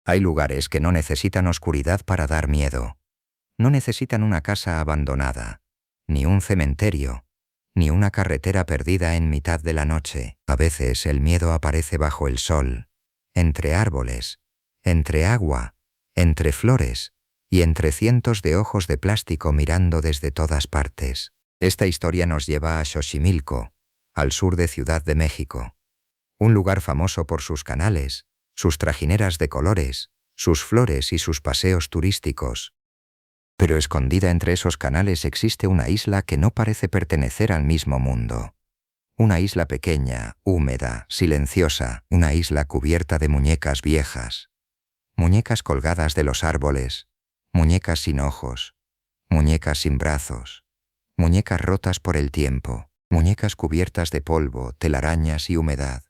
Hay lugares que no necesitan oscuridad para dar miedo. No necesitan una casa abandonada, ni un cementerio, ni una carretera perdida en mitad de la noche. A veces el miedo aparece bajo el sol, entre árboles, entre agua, entre flores y entre cientos de ojos de plástico mirando desde todas partes. Esta historia nos lleva a Xochimilco, al sur de Ciudad de México. Un lugar famoso por sus canales, sus trajineras de colores, sus flores y sus paseos turísticos. Pero escondida entre esos canales existe una isla que no parece pertenecer al mismo mundo. Una isla pequeña, húmeda, silenciosa, una isla cubierta de muñecas viejas. Muñecas colgadas de los árboles, muñecas sin ojos, muñecas sin brazos, muñecas rotas por el tiempo, muñecas cubiertas de polvo, telarañas y humedad.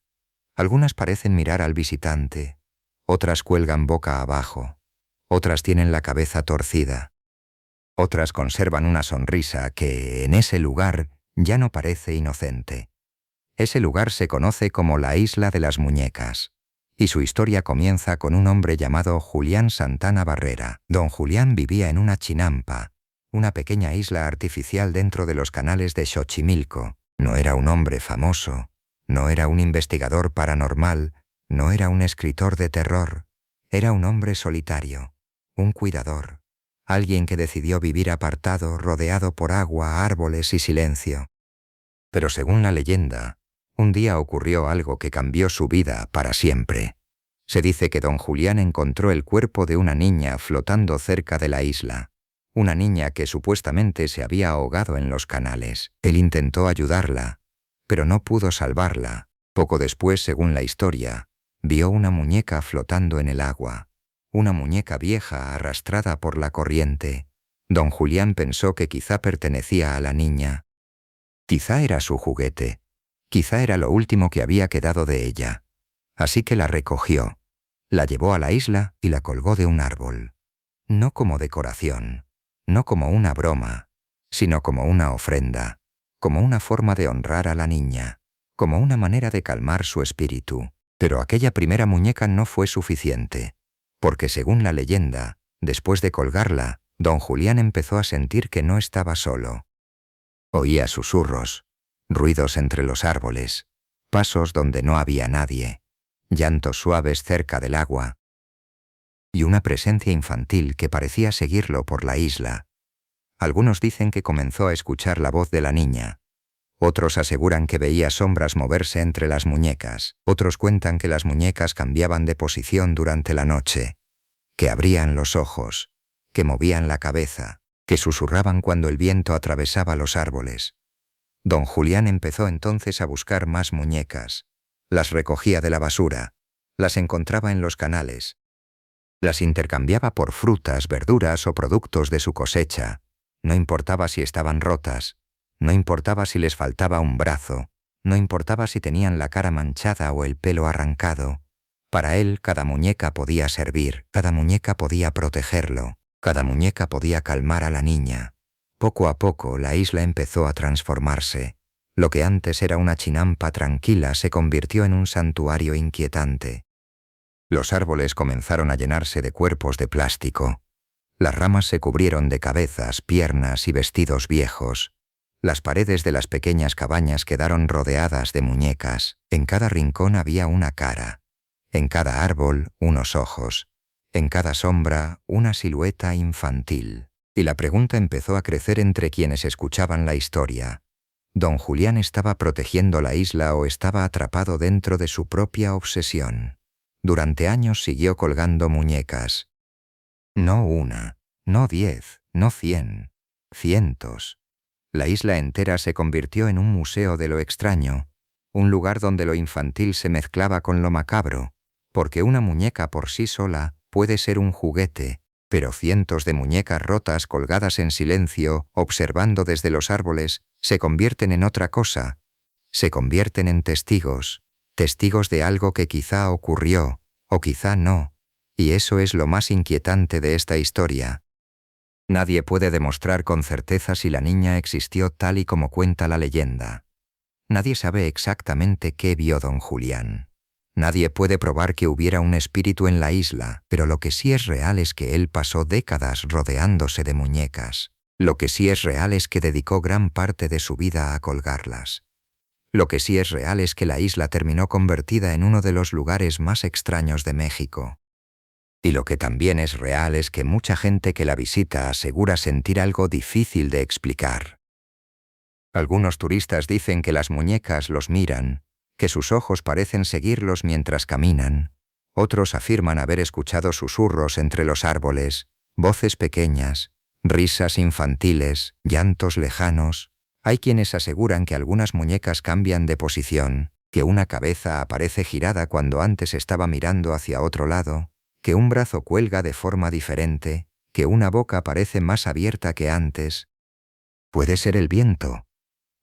Algunas parecen mirar al visitante, otras cuelgan boca abajo, otras tienen la cabeza torcida. Otras conservan una sonrisa que, en ese lugar, ya no parece inocente. Ese lugar se conoce como la Isla de las Muñecas, y su historia comienza con un hombre llamado Julián Santana Barrera. Don Julián vivía en una chinampa, una pequeña isla artificial dentro de los canales de Xochimilco. No era un hombre famoso, no era un investigador paranormal, no era un escritor de terror. Era un hombre solitario, un cuidador. Alguien que decidió vivir apartado, rodeado por agua, árboles y silencio. Pero según la leyenda, un día ocurrió algo que cambió su vida para siempre. Se dice que don Julián encontró el cuerpo de una niña flotando cerca de la isla. Una niña que supuestamente se había ahogado en los canales. Él intentó ayudarla, pero no pudo salvarla. Poco después, según la historia, vio una muñeca flotando en el agua. Una muñeca vieja arrastrada por la corriente. Don Julián pensó que quizá pertenecía a la niña. Quizá era su juguete. Quizá era lo último que había quedado de ella. Así que la recogió, la llevó a la isla y la colgó de un árbol. No como decoración, no como una broma, sino como una ofrenda, como una forma de honrar a la niña, como una manera de calmar su espíritu. Pero aquella primera muñeca no fue suficiente. Porque según la leyenda, después de colgarla, don Julián empezó a sentir que no estaba solo. Oía susurros, ruidos entre los árboles, pasos donde no había nadie, llantos suaves cerca del agua, y una presencia infantil que parecía seguirlo por la isla. Algunos dicen que comenzó a escuchar la voz de la niña. Otros aseguran que veía sombras moverse entre las muñecas. Otros cuentan que las muñecas cambiaban de posición durante la noche, que abrían los ojos, que movían la cabeza, que susurraban cuando el viento atravesaba los árboles. Don Julián empezó entonces a buscar más muñecas. Las recogía de la basura, las encontraba en los canales. Las intercambiaba por frutas, verduras o productos de su cosecha. No importaba si estaban rotas. No importaba si les faltaba un brazo, no importaba si tenían la cara manchada o el pelo arrancado. Para él cada muñeca podía servir, cada muñeca podía protegerlo, cada muñeca podía calmar a la niña. Poco a poco la isla empezó a transformarse. Lo que antes era una chinampa tranquila se convirtió en un santuario inquietante. Los árboles comenzaron a llenarse de cuerpos de plástico. Las ramas se cubrieron de cabezas, piernas y vestidos viejos. Las paredes de las pequeñas cabañas quedaron rodeadas de muñecas. En cada rincón había una cara. En cada árbol, unos ojos. En cada sombra, una silueta infantil. Y la pregunta empezó a crecer entre quienes escuchaban la historia. ¿Don Julián estaba protegiendo la isla o estaba atrapado dentro de su propia obsesión? Durante años siguió colgando muñecas. No una, no 10, no 100, cientos. La isla entera se convirtió en un museo de lo extraño, un lugar donde lo infantil se mezclaba con lo macabro, porque una muñeca por sí sola puede ser un juguete, pero cientos de muñecas rotas colgadas en silencio, observando desde los árboles, se convierten en otra cosa, se convierten en testigos, testigos de algo que quizá ocurrió, o quizá no, y eso es lo más inquietante de esta historia. Nadie puede demostrar con certeza si la niña existió tal y como cuenta la leyenda. Nadie sabe exactamente qué vio don Julián. Nadie puede probar que hubiera un espíritu en la isla, pero lo que sí es real es que él pasó décadas rodeándose de muñecas. Lo que sí es real es que dedicó gran parte de su vida a colgarlas. Lo que sí es real es que la isla terminó convertida en uno de los lugares más extraños de México. Y lo que también es real es que mucha gente que la visita asegura sentir algo difícil de explicar. Algunos turistas dicen que las muñecas los miran, que sus ojos parecen seguirlos mientras caminan. Otros afirman haber escuchado susurros entre los árboles, voces pequeñas, risas infantiles, llantos lejanos. Hay quienes aseguran que algunas muñecas cambian de posición, que una cabeza aparece girada cuando antes estaba mirando hacia otro lado, que un brazo cuelga de forma diferente, que una boca parece más abierta que antes. Puede ser el viento,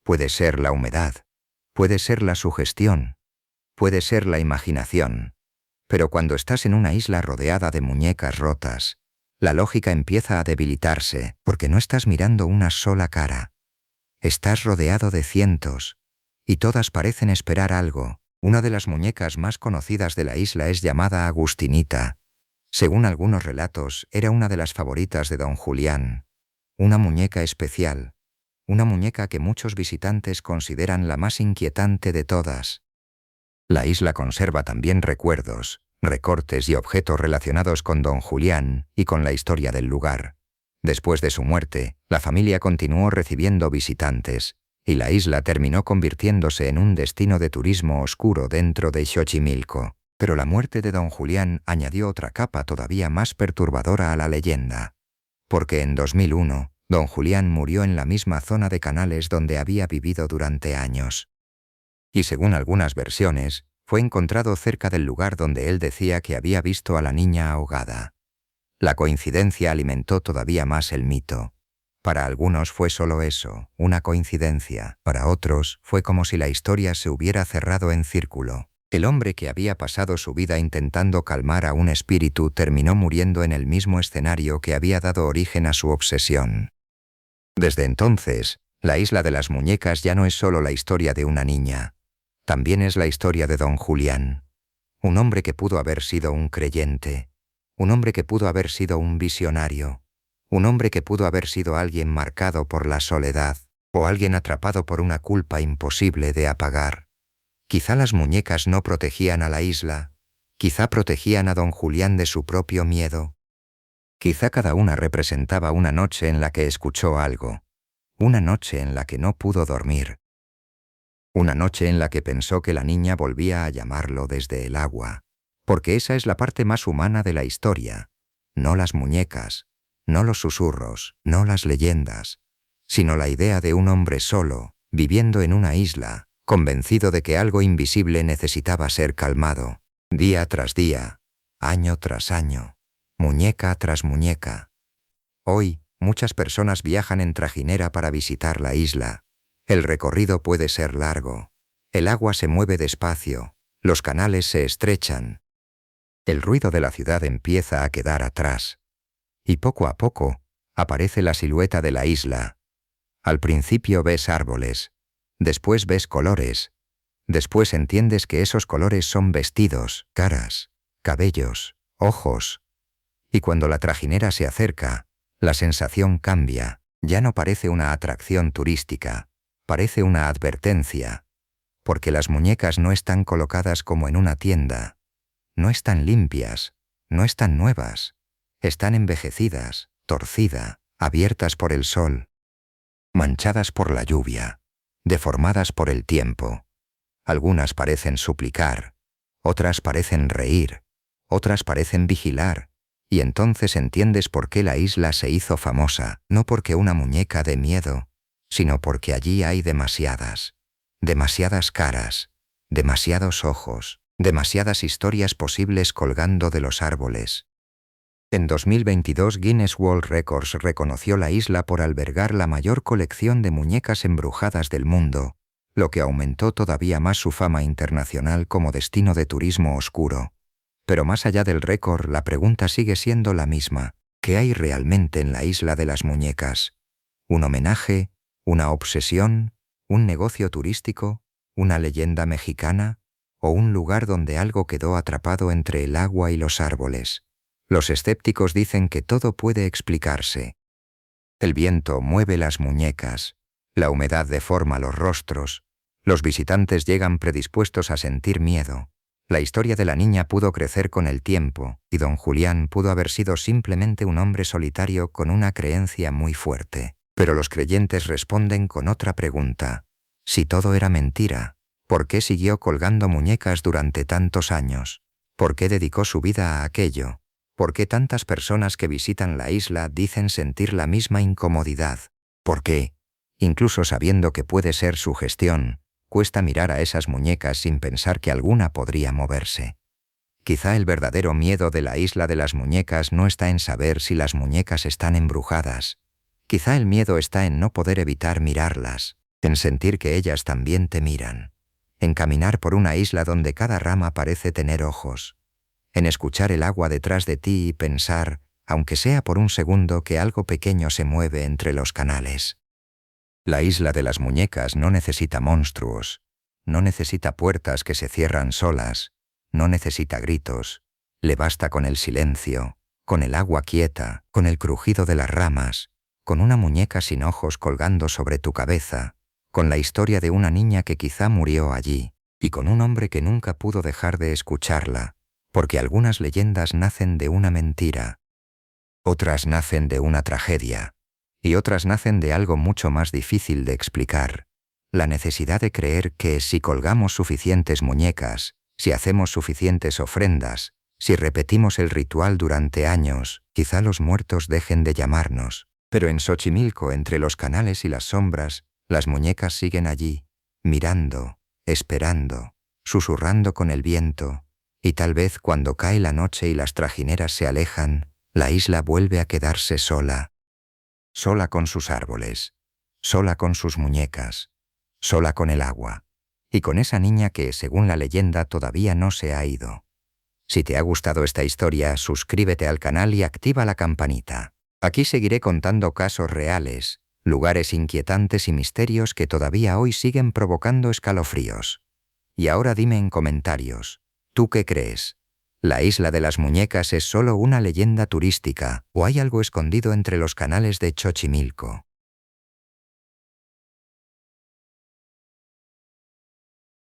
puede ser la humedad, puede ser la sugestión, puede ser la imaginación. Pero cuando estás en una isla rodeada de muñecas rotas, la lógica empieza a debilitarse porque no estás mirando una sola cara. Estás rodeado de cientos, y todas parecen esperar algo. Una de las muñecas más conocidas de la isla es llamada Agustinita. Según algunos relatos, era una de las favoritas de don Julián. Una muñeca especial, una muñeca que muchos visitantes consideran la más inquietante de todas. La isla conserva también recuerdos, recortes y objetos relacionados con don Julián y con la historia del lugar. Después de su muerte, la familia continuó recibiendo visitantes, y la isla terminó convirtiéndose en un destino de turismo oscuro dentro de Xochimilco. Pero la muerte de don Julián añadió otra capa todavía más perturbadora a la leyenda. Porque en 2001, don Julián murió en la misma zona de Canales donde había vivido durante años. Y según algunas versiones, fue encontrado cerca del lugar donde él decía que había visto a la niña ahogada. La coincidencia alimentó todavía más el mito. Para algunos fue solo eso, una coincidencia. Para otros, fue como si la historia se hubiera cerrado en círculo. El hombre que había pasado su vida intentando calmar a un espíritu terminó muriendo en el mismo escenario que había dado origen a su obsesión. Desde entonces, la isla de las muñecas ya no es solo la historia de una niña. También es la historia de don Julián. Un hombre que pudo haber sido un creyente. Un hombre que pudo haber sido un visionario. Un hombre que pudo haber sido alguien marcado por la soledad, o alguien atrapado por una culpa imposible de apagar. Quizá las muñecas no protegían a la isla, quizá protegían a don Julián de su propio miedo. Quizá cada una representaba una noche en la que escuchó algo, una noche en la que no pudo dormir. Una noche en la que pensó que la niña volvía a llamarlo desde el agua. Porque esa es la parte más humana de la historia, no las muñecas, no los susurros, no las leyendas, sino la idea de un hombre solo, viviendo en una isla, convencido de que algo invisible necesitaba ser calmado, día tras día, año tras año, muñeca tras muñeca. Hoy, muchas personas viajan en trajinera para visitar la isla. El recorrido puede ser largo. El agua se mueve despacio, los canales se estrechan. El ruido de la ciudad empieza a quedar atrás. Y poco a poco, aparece la silueta de la isla. Al principio ves árboles, después ves colores, después entiendes que esos colores son vestidos, caras, cabellos, ojos. Y cuando la trajinera se acerca, la sensación cambia, ya no parece una atracción turística, parece una advertencia, porque las muñecas no están colocadas como en una tienda. No están limpias, no están nuevas, están envejecidas, torcidas, abiertas por el sol, manchadas por la lluvia, deformadas por el tiempo. Algunas parecen suplicar, otras parecen reír, otras parecen vigilar, y entonces entiendes por qué la isla se hizo famosa, no porque una muñeca dé miedo, sino porque allí hay demasiadas caras, demasiados ojos, demasiadas historias posibles colgando de los árboles. En 2022 Guinness World Records reconoció la isla por albergar la mayor colección de muñecas embrujadas del mundo, lo que aumentó todavía más su fama internacional como destino de turismo oscuro. Pero más allá del récord, la pregunta sigue siendo la misma. ¿Qué hay realmente en la isla de las muñecas? ¿Un homenaje? ¿Una obsesión? ¿Un negocio turístico? ¿Una leyenda mexicana? o un lugar donde algo quedó atrapado entre el agua y los árboles. Los escépticos dicen que todo puede explicarse. El viento mueve las muñecas, la humedad deforma los rostros, los visitantes llegan predispuestos a sentir miedo. La historia de la niña pudo crecer con el tiempo, y don Julián pudo haber sido simplemente un hombre solitario con una creencia muy fuerte. Pero los creyentes responden con otra pregunta. Si todo era mentira, ¿por qué siguió colgando muñecas durante tantos años? ¿Por qué dedicó su vida a aquello? ¿Por qué tantas personas que visitan la isla dicen sentir la misma incomodidad? ¿Por qué, incluso sabiendo que puede ser sugestión, cuesta mirar a esas muñecas sin pensar que alguna podría moverse? Quizá el verdadero miedo de la isla de las muñecas no está en saber si las muñecas están embrujadas. Quizá el miedo está en no poder evitar mirarlas, en sentir que ellas también te miran, en caminar por una isla donde cada rama parece tener ojos, en escuchar el agua detrás de ti y pensar, aunque sea por un segundo, que algo pequeño se mueve entre los canales. La isla de las muñecas no necesita monstruos, no necesita puertas que se cierran solas, no necesita gritos, le basta con el silencio, con el agua quieta, con el crujido de las ramas, con una muñeca sin ojos colgando sobre tu cabeza, con la historia de una niña que quizá murió allí, y con un hombre que nunca pudo dejar de escucharla, porque algunas leyendas nacen de una mentira, otras nacen de una tragedia, y otras nacen de algo mucho más difícil de explicar, la necesidad de creer que si colgamos suficientes muñecas, si hacemos suficientes ofrendas, si repetimos el ritual durante años, quizá los muertos dejen de llamarnos. Pero en Xochimilco, entre los canales y las sombras, las muñecas siguen allí, mirando, esperando, susurrando con el viento, y tal vez cuando cae la noche y las trajineras se alejan, la isla vuelve a quedarse sola. Sola con sus árboles, sola con sus muñecas, sola con el agua, y con esa niña que, según la leyenda, todavía no se ha ido. Si te ha gustado esta historia, suscríbete al canal y activa la campanita. Aquí seguiré contando casos reales, lugares inquietantes y misterios que todavía hoy siguen provocando escalofríos. Y ahora dime en comentarios, ¿tú qué crees? ¿La isla de las muñecas es solo una leyenda turística o hay algo escondido entre los canales de Xochimilco?